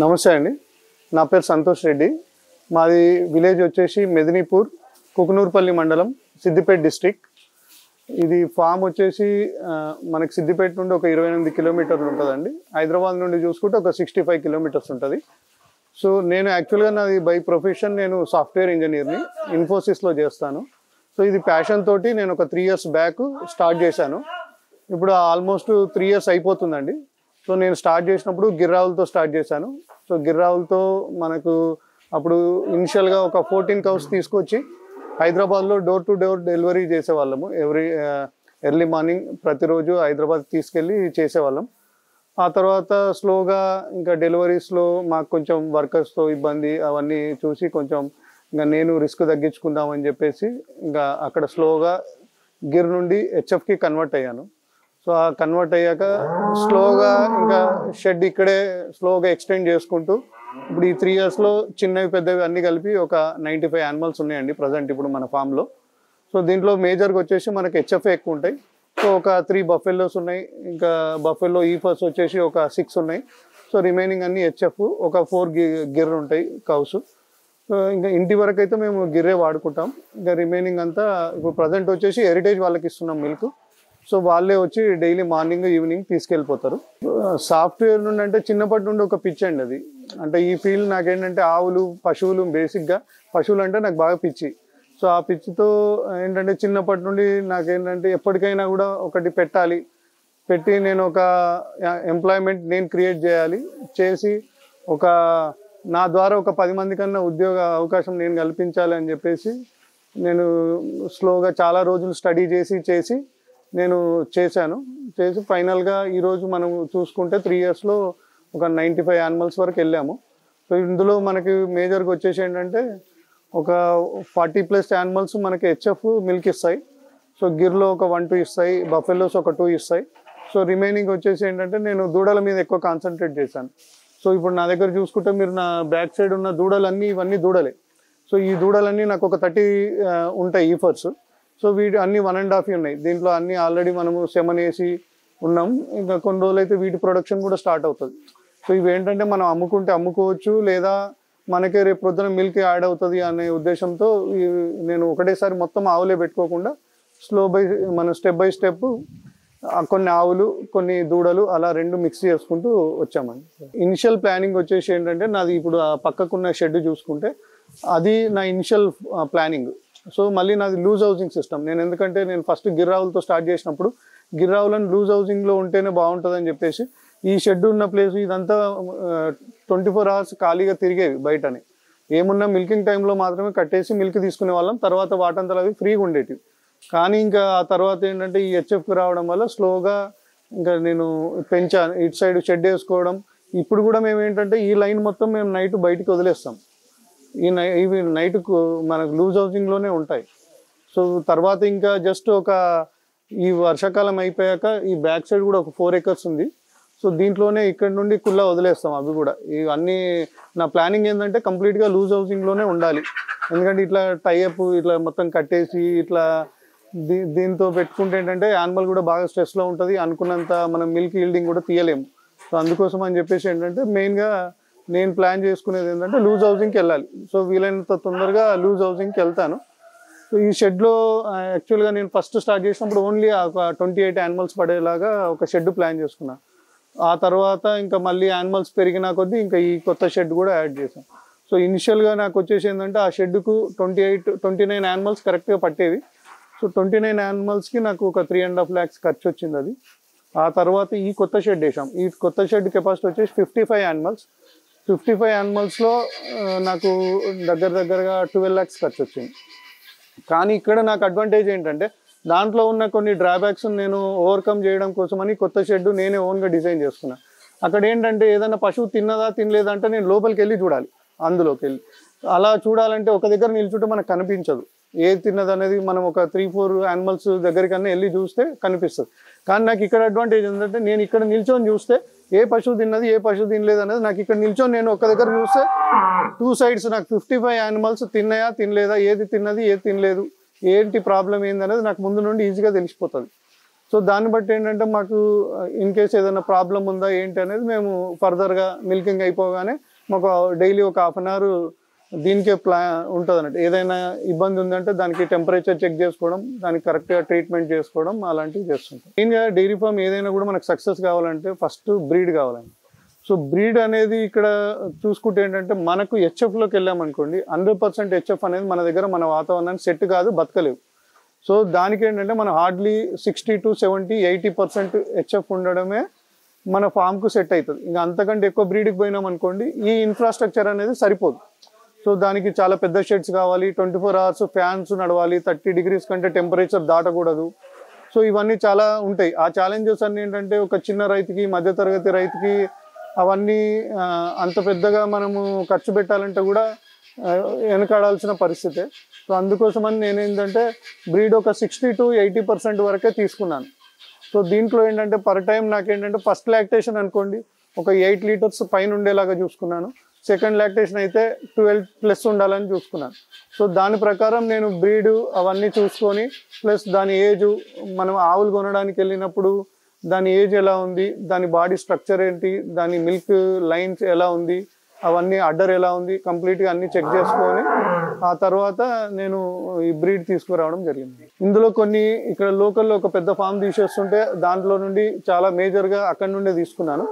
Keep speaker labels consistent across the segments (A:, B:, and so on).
A: నమస్తే అండి. నా పేరు సంతోష్ రెడ్డి. మాది విలేజ్ వచ్చేసి మెదినీపూర్, కుకునూర్పల్లి మండలం, సిద్దిపేట డిస్ట్రిక్ట్. ఇది ఫామ్ వచ్చేసి మనకి సిద్దిపేట నుండి ఒక 28 కిలోమీటర్లు ఉంటుందండి. హైదరాబాద్ నుండి చూసుకుంటే ఒక 65 కిలోమీటర్స్ ఉంటుంది. సో నేను యాక్చువల్గా నాది బై ప్రొఫెషన్ నేను సాఫ్ట్వేర్ ఇంజనీర్ని, ఇన్ఫోసిస్లో చేస్తాను. సో ఇది ప్యాషన్ తోటి నేను ఒక 3 years బ్యాక్ స్టార్ట్ చేశాను. ఇప్పుడు ఆల్మోస్ట్ 3 years అయిపోతుందండి. సో నేను స్టార్ట్ చేసినప్పుడు గిర్రావులతో స్టార్ట్ చేశాను. సో గిర్రావులతో మనకు అప్పుడు ఇనిషియల్గా ఒక 14 cows తీసుకొచ్చి హైదరాబాద్లో డోర్ టు డోర్ డెలివరీ చేసేవాళ్ళము. ఎర్లీ మార్నింగ్ ప్రతిరోజు హైదరాబాద్ తీసుకెళ్ళి చేసేవాళ్ళం. ఆ తర్వాత స్లోగా ఇంకా డెలివరీస్లో మాకు కొంచెం వర్కర్స్తో ఇబ్బంది అవన్నీ చూసి కొంచెం ఇంకా నేను రిస్క్ తగ్గించుకుందామని చెప్పేసి ఇంకా అక్కడ స్లోగా గిర్ నుండి హెచ్ఎఫ్కి కన్వర్ట్ అయ్యాను. సో ఆ కన్వర్ట్ అయ్యాక స్లోగా ఇంకా షెడ్ ఇక్కడే స్లోగా ఎక్స్టెండ్ చేసుకుంటూ ఇప్పుడు ఈ 3 yearsలో చిన్నవి పెద్దవి అన్నీ కలిపి ఒక 95 యానిమల్స్ ఉన్నాయండి ప్రజెంట్ ఇప్పుడు మన ఫామ్లో. సో దీంట్లో మేజర్గా వచ్చేసి మనకి హెచ్ఎఫ్ ఎక్కువ ఉంటాయి. సో ఒక 3 బఫెల్లోస్ ఉన్నాయి, ఇంకా బఫెల్లో ఈఫర్స్ వచ్చేసి ఒక 6 ఉన్నాయి. సో రిమైనింగ్ అన్ని హెచ్ఎఫ్, ఒక 4 గిర్ ఉంటాయి కౌస్. సో ఇంకా ఇంటి వరకు అయితే మేము గిర్రే వాడుకుంటాం. ఇంకా రిమైనింగ్ అంతా ఇప్పుడు ప్రజెంట్ వచ్చేసి హెరిటేజ్ వాళ్ళకి ఇస్తున్నాం మిల్క్. సో వాళ్ళే వచ్చి డైలీ మార్నింగ్ ఈవినింగ్ తీసుకెళ్ళిపోతారు. సాఫ్ట్వేర్ నుండి అంటే చిన్నప్పటి నుండి ఒక పిచ్చి అండి అది. అంటే ఈ ఫీల్డ్ నాకేంటంటే ఆవులు పశువులు బేసిక్గా పశువులు అంటే నాకు బాగా పిచ్చి. సో ఆ పిచ్చితో ఏంటంటే చిన్నప్పటి నుండి నాకేంటంటే ఎప్పటికైనా కూడా ఒకటి పెట్టి నేను ఒక ఎంప్లాయ్మెంట్ నేను క్రియేట్ చేయాలి, చేసి ఒక నా ద్వారా ఒక 10 మంది కన్నా ఉద్యోగ అవకాశం నేను కల్పించాలి అని చెప్పేసి నేను స్లోగా చాలా రోజులు స్టడీ చేసి నేను చేశాను. ఫైనల్గా ఈరోజు మనం చూసుకుంటే 3 yearsలో ఒక 95 యానిమల్స్ వరకు వెళ్ళాము. సో ఇందులో మనకి మేజర్గా వచ్చేసి ఏంటంటే ఒక 40+ యానిమల్స్ మనకి హెచ్ఎఫ్ మిల్క్ ఇస్తాయి. సో గిర్లో ఒక 1-2 ఇస్తాయి, బఫెల్లోస్ ఒక 2 ఇస్తాయి. సో రిమైనింగ్ వచ్చేసి ఏంటంటే నేను దూడల మీద ఎక్కువ కాన్సన్ట్రేట్ చేశాను. సో ఇప్పుడు నా దగ్గర చూసుకుంటే మీరు నా బ్యాక్ సైడ్ ఉన్న దూడలన్నీ ఇవన్నీ దూడలే. సో ఈ దూడలన్నీ నాకు ఒక 30 ఉంటాయి ఈఫర్స్. సో వీటి అన్ని 1.5 ఉన్నాయి. దీంట్లో అన్ని ఆల్రెడీ మనము సెమన్ వేసి ఉన్నాం. ఇంకా కొన్ని రోజులు అయితే వీటి ప్రొడక్షన్ కూడా స్టార్ట్ అవుతుంది. సో ఇవి ఏంటంటే మనం అమ్ముకుంటే అమ్ముకోవచ్చు, లేదా మనకే రేపు పొద్దున మిల్క్ యాడ్ అవుతుంది అనే ఉద్దేశంతో నేను ఒకటేసారి మొత్తం ఆవులే పెట్టుకోకుండా మనం స్టెప్ బై స్టెప్ కొన్ని ఆవులు కొన్ని దూడలు అలా 2 మిక్స్ చేసుకుంటూ వచ్చామండి. ఇనిషియల్ ప్లానింగ్ వచ్చేసి ఏంటంటే నాది ఇప్పుడు ఆ పక్కకున్న షెడ్ చూసుకుంటే అది నా ఇనిషియల్ ప్లానింగ్. సో మళ్ళీ నాది లూజ్ హౌసింగ్ సిస్టమ్. ఎందుకంటే నేను ఫస్ట్ గిర్రావులతో స్టార్ట్ చేసినప్పుడు గిర్రావులను లూజ్ హౌసింగ్లో ఉంటేనే బాగుంటుందని చెప్పేసి ఈ షెడ్ ఉన్న ప్లేస్ ఇదంతా 24 hours ఖాళీగా తిరిగేవి బయటని. ఏమున్నా మిల్కింగ్ టైంలో మాత్రమే కట్టేసి మిల్క్ తీసుకునే వాళ్ళం. తర్వాత వాటంతా అవి ఫ్రీగా ఉండేటివి. కానీ ఇంకా ఆ తర్వాత ఏంటంటే ఈ హెచ్ఎఫ్కి రావడం వల్ల స్లోగా ఇంకా నేను పెంచాను. ఇటు సైడ్ షెడ్ వేసుకోవడం. ఇప్పుడు కూడా మేము ఏంటంటే ఈ లైన్ మొత్తం మేము నైట్ బయటికి వదిలేస్తాం. ఇవి నైట్కు మనకు లూజ్ హౌసింగ్లోనే ఉంటాయి. సో తర్వాత ఇంకా జస్ట్ ఈ వర్షాకాలం అయిపోయాక ఈ బ్యాక్ సైడ్ కూడా ఒక 4 acres ఉంది. సో దీంట్లోనే ఇక్కడ నుండి కుల్లా వదిలేస్తాం. అవి కూడా ఇవన్నీ నా ప్లానింగ్ ఏంటంటే కంప్లీట్గా లూజ్ హౌసింగ్లోనే ఉండాలి. ఎందుకంటే ఇట్లా టైఅప్ ఇట్లా మొత్తం కట్టేసి ఇట్లా దీంతో పెట్టుకుంటే ఏంటంటే యానిమల్ కూడా బాగా స్ట్రెస్లో ఉంటుంది, అనుకున్నంత మనం మిల్క్ ఈల్డింగ్ కూడా తీయలేము. సో అందుకోసం అని చెప్పేసి ఏంటంటే మెయిన్గా నేను ప్లాన్ చేసుకునేది ఏంటంటే లూజ్ హౌసింగ్కి వెళ్ళాలి. సో వీలైనంత తొందరగా లూజ్ హౌసింగ్కి వెళ్తాను. సో ఈ షెడ్లో యాక్చువల్గా నేను ఫస్ట్ స్టార్ట్ చేసినప్పుడు ఓన్లీ ఒక 28 యానిమల్స్ పడేలాగా ఒక షెడ్ ప్లాన్ చేసుకున్నాను. ఆ తర్వాత ఇంకా మళ్ళీ యానిమల్స్ పెరిగిన కొద్దీ ఇంకా ఈ కొత్త షెడ్ కూడా యాడ్ చేశాను. సో ఇనిషియల్గా నాకు వచ్చేసి ఏంటంటే ఆ షెడ్కు 29 యానిమల్స్ కరెక్ట్గా పట్టేవి. సో 29 యానిమల్స్కి నాకు ఒక 3.5 lakhs ఖర్చు వచ్చింది అది. ఆ తర్వాత ఈ కొత్త షెడ్ వేసాం. ఈ కొత్త షెడ్ కెపాసిటీ వచ్చేసి 55 యానిమల్స్. 55 యానిమల్స్లో నాకు దగ్గరగా 12 lakhs ఖర్చు వచ్చింది. కానీ ఇక్కడ నాకు అడ్వాంటేజ్ ఏంటంటే దాంట్లో ఉన్న కొన్ని డ్రాబ్యాక్స్ నేను ఓవర్కమ్ చేయడం కోసమని కొత్త షెడ్ నేనే ఓన్గా డిజైన్ చేసుకున్నాను. అక్కడ ఏంటంటే ఏదైనా పశువు తిన్నదా తినలేదా అంటే నేను లోపలికి వెళ్ళి చూడాలి. అందులోకి వెళ్ళి అలా చూడాలంటే ఒక దగ్గర నిల్చుంటే మనకు కనిపించదు ఏది తిన్నది అనేది. మనం ఒక 3-4 యానిమల్స్ దగ్గరికన్నా వెళ్ళి చూస్తే కనిపిస్తుంది. కానీ నాకు ఇక్కడ అడ్వాంటేజ్ ఏంటంటే నేను ఇక్కడ నిల్చొని చూస్తే ఏ పశువు తిన్నది ఏ పశువు తినలేదు అనేది నాకు ఇక్కడ నిల్చొని నేను ఒక దగ్గర చూస్తే 2 sides నాకు 55 యానిమల్స్ తిన్నాయా తినలేదా, ఏది తిన్నది ఏది తినలేదు, ఏంటి ప్రాబ్లం ఏందనేది నాకు ముందు నుండి ఈజీగా తెలిసిపోతుంది. సో దాన్ని బట్టి ఏంటంటే మాకు ఇన్ కేస్ ఏదైనా ప్రాబ్లం ఉందా ఏంటి అనేది మేము ఫర్దర్గా మిల్కింగ్ అయిపోగానే మాకు డైలీ ఒక హాఫ్ అన్ అవర్ దీనికే ఉంటుంది అన్నట్టు. ఏదైనా ఇబ్బంది ఉందంటే దానికి టెంపరేచర్ చెక్ చేసుకోవడం, దానికి కరెక్ట్గా ట్రీట్మెంట్ చేసుకోవడం అలాంటివి చేస్తుంటాం. మెయిన్గా డైరీ ఫామ్ ఏదైనా కూడా మనకు సక్సెస్ కావాలంటే ఫస్ట్ బ్రీడ్ కావాలండి. సో బ్రీడ్ అనేది ఇక్కడ చూసుకుంటే ఏంటంటే మనకు హెచ్ఎఫ్లోకి వెళ్ళామనుకోండి 100% హెచ్ఎఫ్ అనేది మన దగ్గర మన వాతావరణానికి సెట్ కాదు, బతకలేవు. సో దానికి ఏంటంటే మనం హార్డ్లీ 60 to 70, 80% హెచ్ఎఫ్ ఉండడమే మన ఫామ్కు సెట్ అవుతుంది. ఇంకా అంతకంటే ఎక్కువ బ్రీడ్కి పోయినాం అనుకోండి ఈ ఇన్ఫ్రాస్ట్రక్చర్ అనేది సరిపోదు. సో దానికి చాలా పెద్ద షెడ్స్ కావాలి, 24 hours ఫ్యాన్స్ నడవాలి, 30 degrees కంటే టెంపరేచర్ దాటకూడదు. సో ఇవన్నీ చాలా ఉంటాయి. ఆ ఛాలెంజెస్ అన్నీ ఏంటంటే ఒక చిన్న రైతుకి, మధ్యతరగతి రైతుకి అవన్నీ అంత పెద్దగా మనము ఖర్చు పెట్టాలంటే కూడా వెనకాడాల్సిన పరిస్థితే. సో అందుకోసమని నేనేంటంటే బ్రీడ్ ఒక 60 to 80% వరకే తీసుకున్నాను. సో దీంట్లో ఏంటంటే పర్ టైం నాకేంటంటే ఫస్ట్ లాక్టేషన్ అనుకోండి ఒక 8 liters పైన ఉండేలాగా చూసుకున్నాను. సెకండ్ లాక్టేషన్ అయితే 12+ ఉండాలని చూసుకున్నాను. సో దాని ప్రకారం నేను బ్రీడ్ అవన్నీ చూసుకొని ప్లస్ దాని ఏజ్, మనం ఆవులు కొనడానికి వెళ్ళినప్పుడు దాని ఏజ్ ఎలా ఉంది, దాని బాడీ స్ట్రక్చర్ ఏంటి, దాని మిల్క్ లైన్స్ ఎలా ఉంది, అవన్నీ అడ్డర్ ఎలా ఉంది, కంప్లీట్గా అన్నీ చెక్ చేసుకొని ఆ తర్వాత నేను ఈ బ్రీడ్ తీసుకురావడం జరిగింది. ఇందులో కొన్ని ఇక్కడ లోకల్లో ఒక పెద్ద ఫామ్ తీసేస్తుంటే దాంట్లో నుండి చాలా మేజర్గా అక్కడి నుండే తీసుకున్నాను.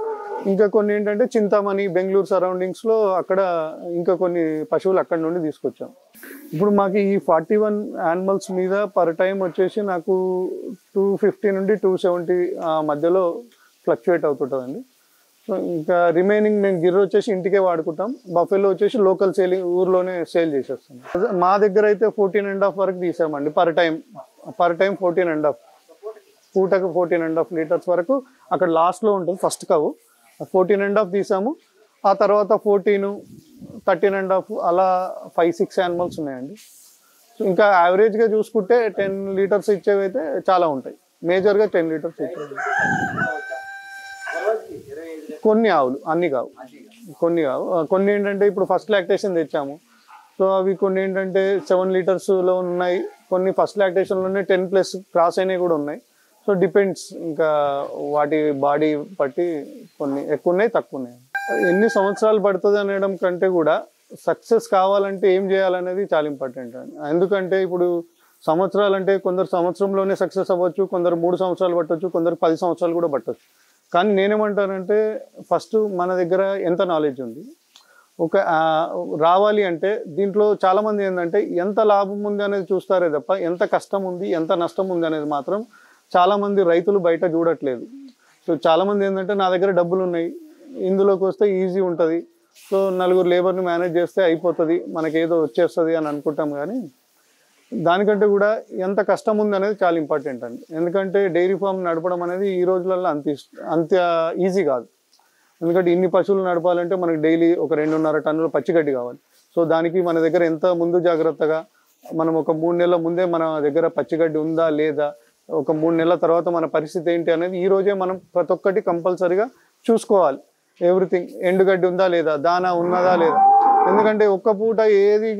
A: ఇంకా కొన్ని ఏంటంటే చింతామణి, బెంగళూరు సరౌండింగ్స్లో అక్కడ ఇంకా కొన్ని పశువులు అక్కడ నుండి తీసుకొచ్చాం. ఇప్పుడు మాకు ఈ 41 యానిమల్స్ మీద పర్ టైం వచ్చేసి నాకు 250 నుండి 270 మధ్యలో ఫ్లక్చువేట్ అవుతుంటుందండి. సో ఇంకా రిమైనింగ్ మేము గిర్ర వచ్చేసి ఇంటికే వాడుకుంటాం, బఫెలో వచ్చేసి లోకల్ సేలింగ్ ఊర్లోనే సేల్ చేసేస్తాం. మా దగ్గర అయితే 14.5 వరకు తీసామండి పర్ టైం 14.5 పూటకు 14.5 liters వరకు అక్కడ లాస్ట్లో ఉంటుంది ఫస్ట్ కవు. 14.5 తీసాము. ఆ తర్వాత 14, 13.5 అలా 5-6 యానిమల్స్ ఉన్నాయండి. సో ఇంకా యావరేజ్గా చూసుకుంటే 10 liters ఇచ్చేవి అయితే చాలా ఉంటాయి. మేజర్గా 10 liters ఇచ్చేవి. కొన్ని ఆవులు, అన్ని కావు, కొన్ని కావు. కొన్ని ఏంటంటే ఇప్పుడు ఫస్ట్ లాక్టేషన్ తెచ్చాము. సో అవి కొన్ని ఏంటంటే 7 litersలో ఉన్నాయి, కొన్ని ఫస్ట్ లాక్టేషన్లోనే 10+ క్రాస్ అయినవి కూడా ఉన్నాయి. సో డిపెండ్స్, ఇంకా వాటి బాడీ బట్టి కొన్ని ఎక్కువ ఉన్నాయి, తక్కువ ఉన్నాయి. ఎన్ని సంవత్సరాలు పడుతుంది అనడం కంటే కూడా సక్సెస్ కావాలంటే ఏం చేయాలనేది చాలా ఇంపార్టెంట్ అండి. ఎందుకంటే ఇప్పుడు సంవత్సరాలు అంటే కొందరు సంవత్సరంలోనే సక్సెస్ అవ్వచ్చు, కొందరు 3 సంవత్సరాలు పట్టవచ్చు, కొందరు 10 సంవత్సరాలు కూడా పట్టవచ్చు. కానీ నేనేమంటానంటే ఫస్ట్ మన దగ్గర ఎంత నాలెడ్జ్ ఉంది, ఒక రావాలి అంటే దీంట్లో చాలామంది ఏంటంటే ఎంత లాభం ఉంది అనేది చూస్తారే తప్ప ఎంత కష్టం ఉంది, ఎంత నష్టం ఉంది అనేది మాత్రం చాలామంది రైతులు బయట చూడట్లేదు. సో చాలామంది ఏంటంటే నా దగ్గర డబ్బులు ఉన్నాయి, ఇందులోకి వస్తే ఈజీ ఉంటుంది, సో 4 లేబర్ని మేనేజ్ చేస్తే అయిపోతుంది, మనకేదో వచ్చేస్తుంది అని అనుకుంటాం. కానీ దానికంటే కూడా ఎంత కష్టం ఉంది అనేది చాలా ఇంపార్టెంట్ అండి. ఎందుకంటే డైరీ ఫామ్ నడపడం అనేది ఈ రోజులలో అంత ఈజీ కాదు. ఎందుకంటే ఇన్ని పశువులు నడపాలంటే మనకు డైలీ ఒక 2.5 టన్నుల పచ్చిగడ్డి కావాలి. సో దానికి మన దగ్గర ఎంత ముందు జాగ్రత్తగా మనం ఒక 3 నెలల ముందే మన దగ్గర పచ్చిగడ్డి ఉందా లేదా, ఒక 3 నెలల తర్వాత మన పరిస్థితి ఏంటి అనేది ఈ రోజే మనం ప్రతి ఒక్కటి కంపల్సరీగా చూసుకోవాలి. ఎవ్రీథింగ్, ఎండుగడ్డి ఉందా లేదా, దానా ఉన్నదా లేదా. ఎందుకంటే ఒక్క పూట ఏది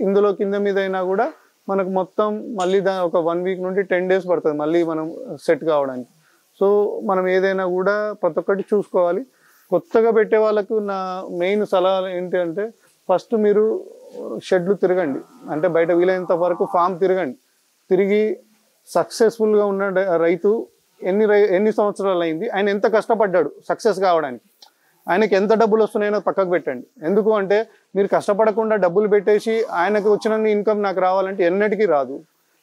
A: ఇందులో కింద మీద అయినా కూడా మనకు మొత్తం మళ్ళీ ఒక 1 week నుండి 10 days పడుతుంది మళ్ళీ మనం సెట్ కావడానికి. సో మనం ఏదైనా కూడా ప్రతి ఒక్కటి చూసుకోవాలి. కొత్తగా పెట్టే వాళ్ళకు నా మెయిన్ సలహా ఏంటి అంటే ఫస్ట్ మీరు షెడ్లు తిరగండి, అంటే బయట వీలైనంత వరకు ఫామ్ తిరిగి సక్సెస్ఫుల్గా ఉన్న రైతు ఎన్ని సంవత్సరాలు అయింది, ఆయన ఎంత కష్టపడ్డాడు సక్సెస్ కావడానికి, ఆయనకి ఎంత డబ్బులు వస్తున్నాయో పక్కకు పెట్టండి. ఎందుకు అంటే మీరు కష్టపడకుండా డబ్బులు పెట్టేసి ఆయనకు వచ్చిన ఇన్కమ్ నాకు రావాలంటే ఎన్నటికీ రాదు.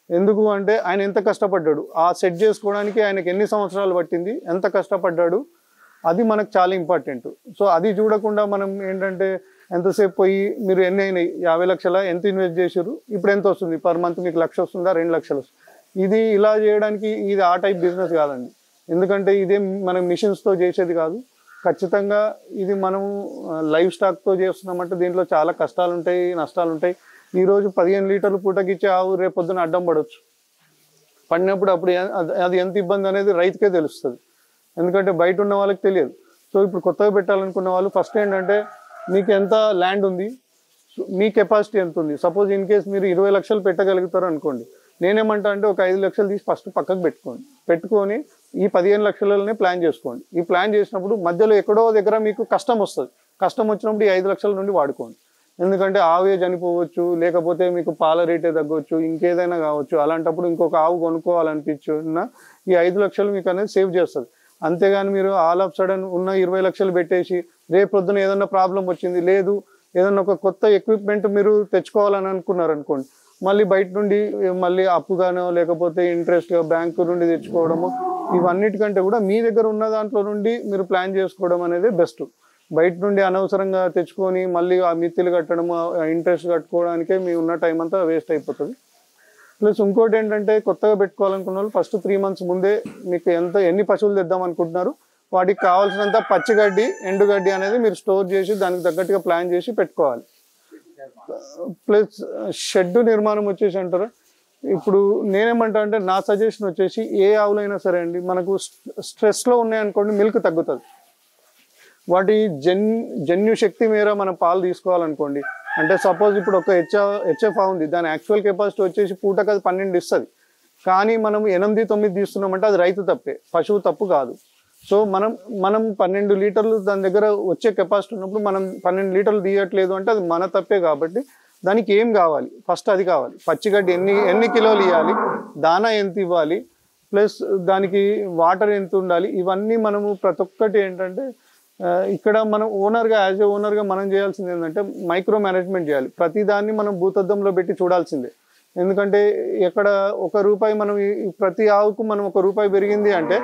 A: ఎందుకు అంటే ఆయన ఎంత కష్టపడ్డాడు, ఆ సెట్ చేసుకోవడానికి ఆయనకి ఎన్ని సంవత్సరాలు పట్టింది, ఎంత కష్టపడ్డాడు, అది మనకు చాలా ఇంపార్టెంట్. సో అది చూడకుండా మనం ఏంటంటే ఎంతసేపు పోయి మీరు ఎన్ని అయినాయి 50 లక్షల ఎంత ఇన్వెస్ట్ చేశారు, ఇప్పుడు ఎంత వస్తుంది, పర్ మంత్ మీకు 1 లక్ష వస్తుందా, 2 లక్షలు వస్తుంది. ఇది ఇలా చేయడానికి ఇది ఆ టైప్ బిజినెస్ కాదండి. ఎందుకంటే ఇదే మనం మిషన్స్తో చేసేది కాదు. ఖచ్చితంగా ఇది మనము లైవ్ స్టాక్తో చేస్తున్నామంటే దీంట్లో చాలా కష్టాలు ఉంటాయి, నష్టాలు ఉంటాయి. ఈరోజు 15 లీటర్లు పూటకిచ్చే ఆవు రేపొద్దున అడ్డం పడవచ్చు. పడినప్పుడు అది ఎంత ఇబ్బంది అనేది రైతుకే తెలుస్తుంది, ఎందుకంటే బయట ఉన్న వాళ్ళకి తెలియదు. సో ఇప్పుడు కొత్తగా పెట్టాలనుకున్న వాళ్ళు ఫస్ట్ ఏంటంటే మీకు ఎంత ల్యాండ్ ఉంది, మీ కెపాసిటీ ఎంత ఉంది. సపోజ్ ఇన్ కేస్ మీరు 20 లక్షలు పెట్టగలుగుతారు అనుకోండి, నేనేమంటా అంటే ఒక 5 లక్షలు తీసి ఫస్ట్ పక్కకు పెట్టుకొని ఈ 15 లక్షలనే ప్లాన్ చేసుకోండి. ఈ ప్లాన్ చేసినప్పుడు మధ్యలో ఎక్కడో దగ్గర మీకు కష్టం వస్తుంది. కష్టం వచ్చినప్పుడు ఈ 5 లక్షల నుండి వాడుకోండి. ఎందుకంటే ఆవే చనిపోవచ్చు, లేకపోతే మీకు పాల రేటే తగ్గవచ్చు, ఇంకేదైనా కావచ్చు. అలాంటప్పుడు ఇంకొక ఆవు కొనుక్కోవాలనిపించిన ఈ 5 లక్షలు మీకు అనేది సేవ్ చేస్తుంది. అంతేగాని మీరు ఆల్ ఆఫ్ సడన్ ఉన్న 20 లక్షలు పెట్టేసి రేపు పొద్దున ఏదన్నా ప్రాబ్లం వచ్చింది, లేదు ఏదన్నా ఒక కొత్త ఎక్విప్మెంట్ మీరు తెచ్చుకోవాలని అనుకున్నారు అనుకోండి, మళ్ళీ బయట నుండి మళ్ళీ అప్పుగానో లేకపోతే ఇంట్రెస్ట్గా బ్యాంకు నుండి తెచ్చుకోవడము, ఇవన్నిటికంటే కూడా మీ దగ్గర ఉన్న దాంట్లో నుండి మీరు ప్లాన్ చేసుకోవడం అనేది బెస్ట్. బయట నుండి అనవసరంగా తెచ్చుకొని మళ్ళీ ఆ మిత్తులు కట్టడము, ఇంట్రెస్ట్ కట్టుకోవడానికే మీ ఉన్న టైం అంతా వేస్ట్ అయిపోతుంది. ప్లస్ ఇంకోటి ఏంటంటే కొత్తగా పెట్టుకోవాలనుకున్న వాళ్ళు ఫస్ట్ 3 మంత్స్ ముందే మీకు ఎన్ని పశువులు తెద్దాం అనుకుంటున్నారు, వాటికి కావాల్సినంత పచ్చిగడ్డి, ఎండుగడ్డి అనేది మీరు స్టోర్ చేసి దానికి తగ్గట్టుగా ప్లాన్ చేసి పెట్టుకోవాలి. ప్లస్ షెడ్ నిర్మాణం వచ్చేసి అంటారు. ఇప్పుడు నేనేమంటా అంటే నా సజెషన్ వచ్చేసి ఏ ఆవులైనా సరే అండి, మనకు స్ట్రెస్లో ఉన్నాయనుకోండి మిల్క్ తగ్గుతుంది. వాటి జన్యు శక్తి మేర మనం పాలు తీసుకోవాలనుకోండి, అంటే సపోజ్ ఇప్పుడు ఒక హెచ్ఎఫ్ ఉంది, దాని యాక్చువల్ కెపాసిటీ వచ్చేసి పూటకు అది 12 ఇస్తుంది. కానీ మనం 8-9 తీస్తున్నామంటే అది రైతు తప్పే, పశువు తప్పు కాదు. సో మనం 12 లీటర్లు దాని దగ్గర వచ్చే కెపాసిటీ ఉన్నప్పుడు మనం 12 లీటర్లు తీయట్లేదు అంటే అది మన తప్పే. కాబట్టి దానికి ఏం కావాలి, ఫస్ట్ అది కావాలి. పచ్చిగడ్డి ఎన్ని కిలోలు ఇవ్వాలి, దానా ఎంత ఇవ్వాలి, ప్లస్ దానికి వాటర్ ఎంత ఉండాలి, ఇవన్నీ మనము ప్రతి ఒక్కటి ఏంటంటే ఇక్కడ మనం యాజ్ ఏ ఓనర్గా మనం చేయాల్సింది ఏంటంటే మైక్రో మేనేజ్మెంట్ చేయాలి. ప్రతిదాన్ని మనం భూతద్దంలో పెట్టి చూడాల్సిందే. ఎందుకంటే ఎక్కడ ₹1 మనం ప్రతి ఆవుకు మనం ₹1 పెరిగింది అంటే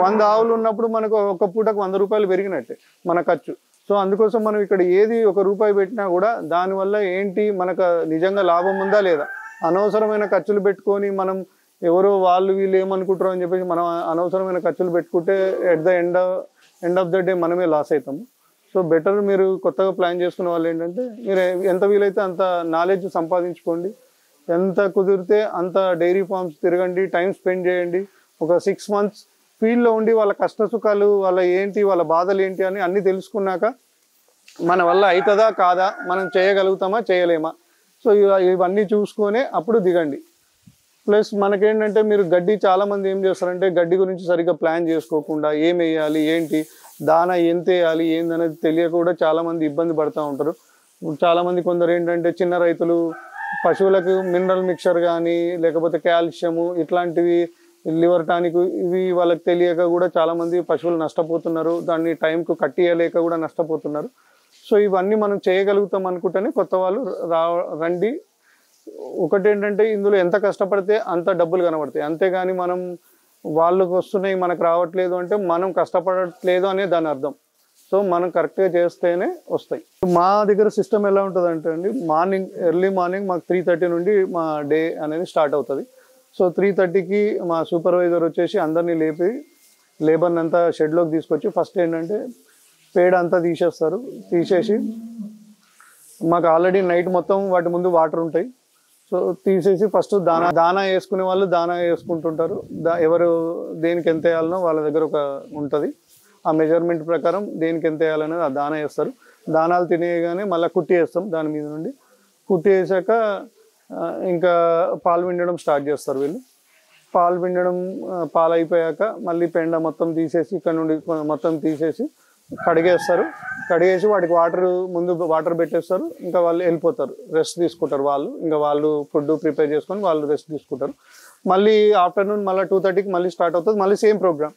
A: 100 ఆవులు ఉన్నప్పుడు మనకు ఒక పూటకు ₹100 పెరిగినట్టే మన ఖర్చు. సో అందుకోసం మనం ఇక్కడ ఏది ₹1 పెట్టినా కూడా దానివల్ల ఏంటి మనకు నిజంగా లాభం ఉందా లేదా. అనవసరమైన ఖర్చులు పెట్టుకొని మనం ఎవరో వీళ్ళు ఏమనుకుంటారో అని చెప్పేసి మనం అనవసరమైన ఖర్చులు పెట్టుకుంటే at the end of the day మనమే లాస్ అవుతాము. సో బెటర్ మీరు కొత్తగా ప్లాన్ చేసుకునే వాళ్ళు ఏంటంటే మీరు ఎంత వీలైతే అంత నాలెడ్జ్ సంపాదించుకోండి. ఎంత కుదిరితే అంత డైరీ ఫార్మ్స్ తిరగండి, టైం స్పెండ్ చేయండి. ఒక 6 మంత్స్ ఫీల్డ్లో ఉండి వాళ్ళ కష్ట సుఖాలు, వాళ్ళ బాధలు ఏంటి అని అన్నీ తెలుసుకున్నాక మన వల్ల అవుతుందా కాదా, మనం చేయగలుగుతామా చేయలేమా, సో ఇవన్నీ చూసుకొని అప్పుడు దిగండి. ప్లస్ మనకేంటంటే మీరు గడ్డి చాలామంది ఏం చేస్తారంటే గడ్డి గురించి సరిగ్గా ప్లాన్ చేసుకోకుండా ఏం వేయాలి, ఏంటి దానా ఎంత వేయాలి ఏందనేది తెలియక కూడా చాలామంది ఇబ్బంది పడుతూ ఉంటారు. చాలామంది కొందరు ఏంటంటే చిన్న రైతులు పశువులకు మినరల్ మిక్చర్ కానీ లేకపోతే కాల్షియము ఇట్లాంటివి, లివర్ టానిక్, ఇవి వాళ్ళకి తెలియక కూడా చాలామంది పశువులు నష్టపోతున్నారు. దాన్ని టైంకు కట్టియలేక కూడా నష్టపోతున్నారు. సో ఇవన్నీ మనం చేయగలుగుతాం అనుకుంటేనే కొత్త వాళ్ళు రండి. ఒకటి ఏంటంటే ఇందులో ఎంత కష్టపడితే అంత డబ్బులు కనబడతాయి. అంతేగాని మనం వాళ్ళకు వస్తున్నాయి మనకు రావట్లేదు అంటే మనం కష్టపడట్లేదు అనే దాని అర్థం. సో మనం కరెక్ట్గా చేస్తేనే వస్తాయి. మా దగ్గర సిస్టమ్ ఎలా ఉంటుంది అంటే అండి, ఎర్లీ మార్నింగ్ మాకు 3:30 నుండి మా డే అనేది స్టార్ట్ అవుతుంది. సో 3:30కి మా సూపర్వైజర్ వచ్చేసి అందరినీ లేపి లేబర్ని అంతా షెడ్లోకి తీసుకొచ్చి ఫస్ట్ ఏంటంటే పేడ అంతా తీసేసి మాకు ఆల్రెడీ నైట్ మొత్తం వాటి ముందు వాటర్ ఉంటాయి. సో తీసేసి ఫస్ట్ దానా వేసుకునే వాళ్ళు దానా వేసుకుంటుంటారు. ఎవరు దేనికి ఎంత వేయాలనో వాళ్ళ దగ్గర ఒక ఉంటుంది. ఆ మెజర్మెంట్ ప్రకారం దేనికి ఎంత వేయాలనేది ఆ దానా వేస్తారు. దానాలు తినేయగానే మళ్ళీ కుట్టి వేస్తాం. దాని మీద నుండి కుట్టి వేసాక ఇంకా పాలు పిండడం స్టార్ట్ చేస్తారు వీళ్ళు. పాలు అయిపోయాక మళ్ళీ పెండ మొత్తం తీసేసి ఇక్కడ నుండి మొత్తం తీసేసి కడిగేసి వాటికి వాటర్ పెట్టేస్తారు. ఇంకా వాళ్ళు వెళ్ళిపోతారు, రెస్ట్ తీసుకుంటారు. వాళ్ళు ఫుడ్ ప్రిపేర్ చేసుకొని వాళ్ళు రెస్ట్ తీసుకుంటారు. మళ్ళీ ఆఫ్టర్నూన్ మళ్ళీ 2:30కి మళ్ళీ స్టార్ట్ అవుతుంది. మళ్ళీ సేమ్ ప్రోగ్రామ్.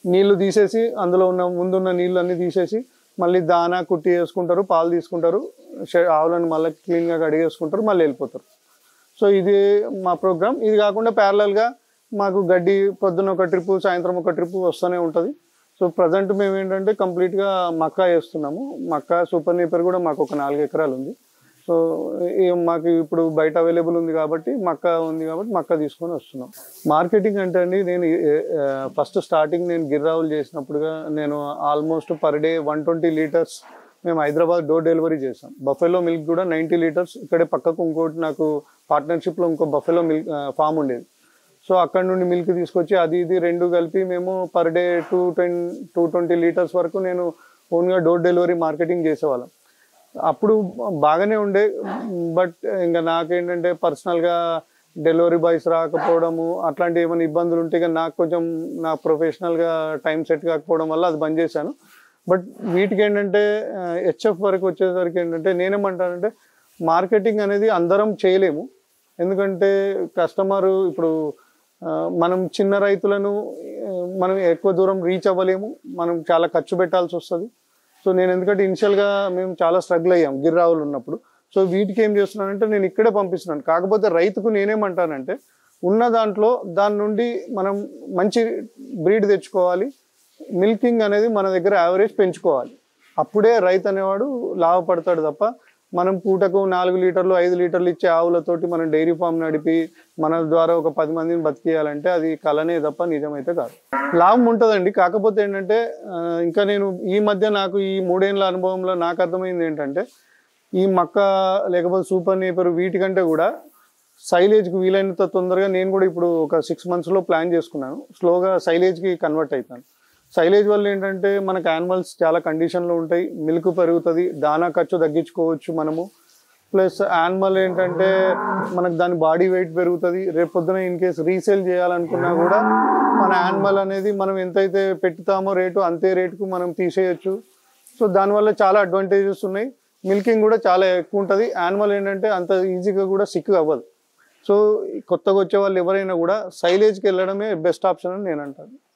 A: నీళ్లు తీసేసి అందులో ముందున్న నీళ్ళు అన్నీ తీసేసి మళ్ళీ దానా కుట్టి వేసుకుంటారు, పాలు తీసుకుంటారు, ఆవులను మళ్ళీ క్లీన్గా కడిగేసుకుంటారు, మళ్ళీ వెళ్ళిపోతారు. సో ఇది మా ప్రోగ్రామ్. ఇది కాకుండా ప్యారలల్గా మాకు గడ్డి పొద్దున్న ఒక ట్రిప్పు, సాయంత్రం ఒక ట్రిప్పు వస్తూనే ఉంటుంది. సో ప్రజెంట్ మేము ఏంటంటే కంప్లీట్గా మక్కా వేస్తున్నాము. మక్కా సూపర్ నేపర్ కూడా మాకు ఒక 4 ఎకరాలు ఉంది. సో మాకు ఇప్పుడు బయట అవైలబుల్ ఉంది కాబట్టి మక్కా తీసుకొని వస్తున్నాం. మార్కెటింగ్ అంటే అండి, నేను ఫస్ట్ స్టార్టింగ్ నేను గిర్రావులు చేసినప్పుడుగా నేను ఆల్మోస్ట్ పర్ డే 120 లీటర్స్ మేము హైదరాబాద్ డోర్ డెలివరీ చేసాం. బఫెలో మిల్క్ కూడా 90 లీటర్స్. ఇక్కడే పక్కకు ఇంకోటి నాకు పార్ట్నర్షిప్లో ఇంకో బఫెలో మిల్క్ ఫామ్ ఉండేది. సో అక్కడ నుండి మిల్క్ తీసుకొచ్చి అది రెండు కలిపి మేము పర్ డే 220 లీటర్స్ వరకు నేను ఓన్గా డోర్ డెలివరీ మార్కెటింగ్ చేసేవాళ్ళం. అప్పుడు బాగానే ఉండే. బట్ ఇంకా నాకేంటంటే పర్సనల్గా డెలివరీ బాయ్స్ రాకపోవడము అట్లాంటి ఏమైనా ఇబ్బందులు ఉంటే కానీ నాకు కొంచెం నా ప్రొఫెషనల్గా టైం సెట్ కాకపోవడం వల్ల అది బంద్ చేశాను. బట్ వీటికి ఏంటంటే హెచ్ఎఫ్ వరకు వచ్చేసరికి ఏంటంటే నేనేమంటానంటే మార్కెటింగ్ అనేది అందరం చేయలేము. ఎందుకంటే కస్టమరు ఇప్పుడు మనం చిన్న రైతులను మనం ఎక్కువ దూరం రీచ్ అవ్వలేము, మనం చాలా ఖర్చు పెట్టాల్సి వస్తుంది. సో నేను ఎందుకంటే ఇనిషియల్గా మేము చాలా స్ట్రగుల్ అయ్యాం గిర్రావులు ఉన్నప్పుడు. సో వీటికి ఏం చేస్తున్నానంటే నేను ఇక్కడే పంపిస్తున్నాను. కాకపోతే రైతుకు నేనేమంటానంటే ఉన్న దాంట్లో దాని నుండి మనం మంచి బ్రీడ్ తెచ్చుకోవాలి, మిల్కింగ్ అనేది మన దగ్గర యావరేజ్ పెంచుకోవాలి. అప్పుడే రైతు అనేవాడు లాభపడతాడు తప్ప మనం పూటకు 4 లీటర్లు 5 లీటర్లు ఇచ్చే ఆవులతోటి మనం డైరీ ఫామ్ నడిపి మన ద్వారా ఒక 10 మందిని బతికేయాలంటే అది కలనే తప్ప నిజమైతే కాదు. లాభం ఉంటుందండి. కాకపోతే ఏంటంటే ఇంకా నేను ఈ మధ్య నాకు ఈ 3 ఏళ్ళ అనుభవంలో నాకు అర్థమైంది ఏంటంటే ఈ మక్క లేకపోతే సూపర్ నేపర్ వీటికంటే కూడా సైలేజ్కి వీలైనంత తొందరగా నేను కూడా ఇప్పుడు ఒక 6 monthsలో ప్లాన్ చేసుకున్నాను. స్లోగా సైలేజ్కి కన్వర్ట్ అవుతాను. సైలేజ్ వల్ల ఏంటంటే మనకు యానిమల్స్ చాలా కండిషన్లో ఉంటాయి, మిల్క్ పెరుగుతుంది, దానా ఖర్చు తగ్గించుకోవచ్చు మనము. ప్లస్ యానిమల్ ఏంటంటే మనకు దాని బాడీ వెయిట్ పెరుగుతుంది. రేపు పొద్దున ఇన్ కేస్ రీసేల్ చేయాలనుకున్నా కూడా మన యానిమల్ అనేది మనం ఎంతైతే పెట్టుతామో రేటు అంతే రేటుకు మనం తీసేయచ్చు. సో దానివల్ల చాలా అడ్వాంటేజెస్ ఉన్నాయి. మిల్కింగ్ కూడా చాలా ఎక్కువ ఉంటుంది. యానిమల్ ఏంటంటే అంత ఈజీగా కూడా సిక్ అవ్వదు. సో కొత్తగా వచ్చే వాళ్ళు ఎవరైనా కూడా సైలేజ్కి వెళ్ళడమే బెస్ట్ ఆప్షన్ అని నేను అంటాను.